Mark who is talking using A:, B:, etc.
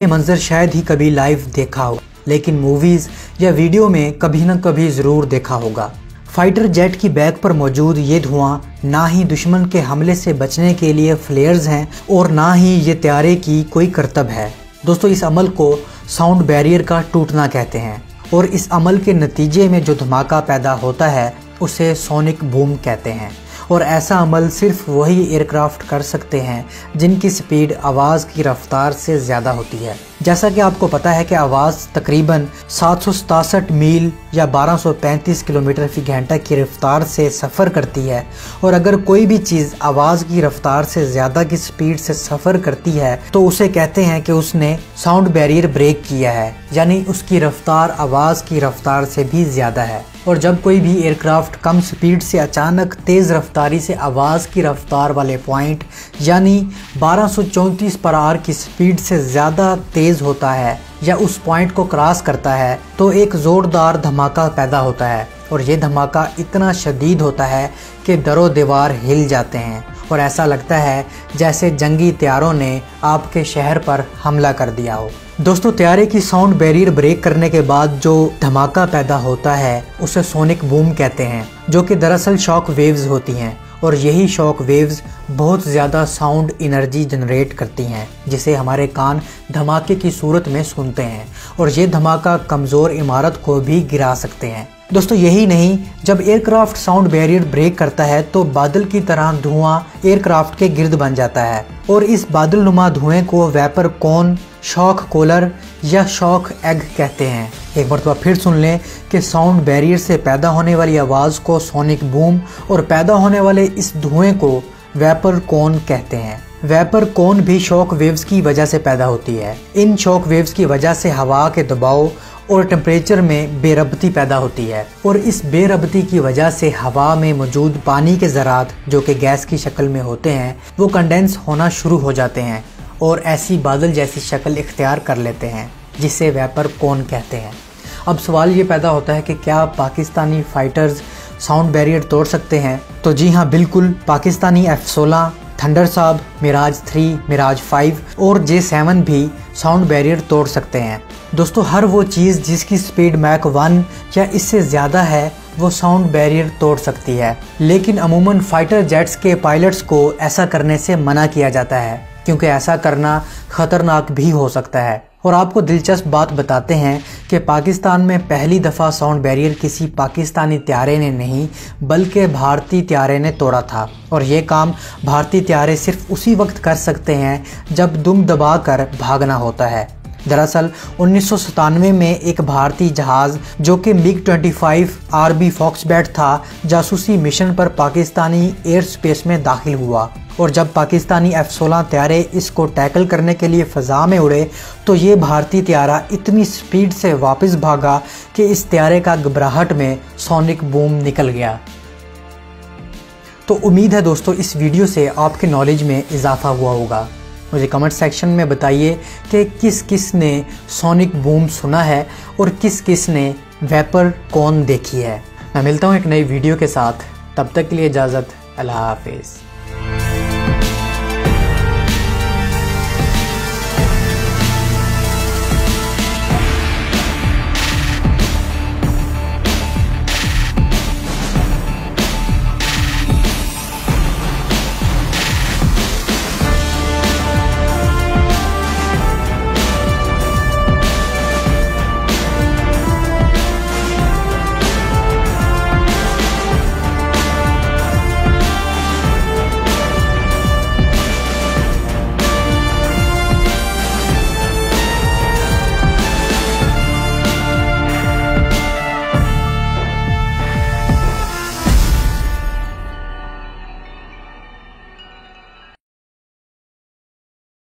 A: ये मंजर शायद ही कभी लाइव देखा हो, लेकिन मूवीज या वीडियो में कभी न कभी जरूर देखा होगा। फाइटर जेट की बैक पर मौजूद ये धुआं ना ही दुश्मन के हमले से बचने के लिए फ्लेयर्स हैं और ना ही ये त्यारे की कोई करतब है। दोस्तों, इस अमल को साउंड बैरियर का टूटना कहते हैं और इस अमल के नतीजे में जो धमाका पैदा होता है उसे सोनिक बूम कहते हैं। और ऐसा अमल सिर्फ वही एयरक्राफ्ट कर सकते हैं जिनकी स्पीड आवाज़ की रफ्तार से ज़्यादा होती है। जैसा कि आपको पता है कि आवाज़ तकरीबन 767 मील या 1235 किलोमीटर फी घंटा की रफ्तार से सफ़र करती है और अगर कोई भी चीज़ आवाज़ की रफ्तार से ज़्यादा की स्पीड से सफ़र करती है तो उसे कहते हैं कि उसने साउंड बैरियर ब्रेक किया है, यानी उसकी रफ्तार आवाज़ की रफ्तार से भी ज़्यादा है। और जब कोई भी एयरक्राफ्ट कम स्पीड से अचानक तेज़ रफ्तारी से आवाज़ की रफ्तार वाले पॉइंट यानी 1234 पर आवर की स्पीड से ज़्यादा तेज़ होता है या उस पॉइंट को क्रॉस करता है तो एक ज़ोरदार धमाका पैदा होता है और ये धमाका इतना शदीद होता है कि दरो दीवार हिल जाते हैं और ऐसा लगता है जैसे जंगी त्यारों ने आपके शहर पर हमला कर दिया हो। दोस्तों, त्यारे की साउंड बैरियर ब्रेक करने के बाद जो धमाका पैदा होता है उसे सोनिक बूम कहते हैं, जो कि दरअसल शॉक वेव्स होती हैं और यही शॉक वेव्स बहुत ज़्यादा साउंड एनर्जी जनरेट करती हैं जिसे हमारे कान धमाके की सूरत में सुनते हैं और ये धमाका कमज़ोर इमारत को भी गिरा सकते हैं। दोस्तों, यही नहीं, जब एयरक्राफ्ट साउंड बैरियर ब्रेक करता है तो बादल की तरह धुआं एयरक्राफ्ट के गिर्द बन जाता है और इस बादल नुमा धुएं को वेपर कोन, शॉक कॉलर या शॉक एग कहते हैं। एक मरतबा फिर सुन लें कि साउंड बैरियर से पैदा होने वाली आवाज़ को सोनिक बूम और पैदा होने वाले इस धुएं को वेपर कोन कहते हैं। वेपर कोन भी शॉक वेव्स की वजह से पैदा होती है। इन शॉक वेव्स की वजह से हवा के दबाव और टेम्परेचर में बेरबती पैदा होती है और इस बेरबती की वजह से हवा में मौजूद पानी के ज़रात जो कि गैस की शक्ल में होते हैं वो कंडेंस होना शुरू हो जाते हैं और ऐसी बादल जैसी शक्ल इख्तियार कर लेते हैं जिसे वेपर कोन कहते हैं। अब सवाल ये पैदा होता है कि क्या पाकिस्तानी फाइटर्स साउंड बैरियर तोड़ सकते हैं? तो जी हाँ, बिल्कुल। पाकिस्तानी F-16, थंडर साब, मिराज 3, मिराज 5 और J7 भी साउंड बैरियर तोड़ सकते हैं। दोस्तों, हर वो चीज़ जिसकी स्पीड मैक 1 या इससे ज़्यादा है वो साउंड बैरियर तोड़ सकती है, लेकिन अमूमन फाइटर जेट्स के पायलट्स को ऐसा करने से मना किया जाता है क्योंकि ऐसा करना ख़तरनाक भी हो सकता है। और आपको दिलचस्प बात बताते हैं कि पाकिस्तान में पहली दफ़ा साउंड बैरियर किसी पाकिस्तानी त्यारे ने नहीं बल्कि भारतीय त्यारे ने तोड़ा था और ये काम भारतीय त्यारे सिर्फ उसी वक्त कर सकते हैं जब दुम दबाकर भागना होता है। दरअसल 1997 में एक भारतीय जहाज़ जो कि MiG-25 RB फॉक्सबैट था जासूसी मिशन पर पाकिस्तानी एयर स्पेस में दाखिल हुआ और जब पाकिस्तानी F-16 त्यारे इसको टैकल करने के लिए फ़ज़ा में उड़े तो ये भारतीय त्यारा इतनी स्पीड से वापस भागा कि इस त्यारे का घबराहट में सोनिक बूम निकल गया। तो उम्मीद है दोस्तों इस वीडियो से आपके नॉलेज में इजाफा हुआ होगा। मुझे कमेंट सेक्शन में बताइए कि किस किस ने सोनिक बूम सुना है और किस किस ने वेपर कोन देखी है। मैं मिलता हूँ एक नई वीडियो के साथ, तब तक के लिए इजाज़त, अल्लाह हाफिज़।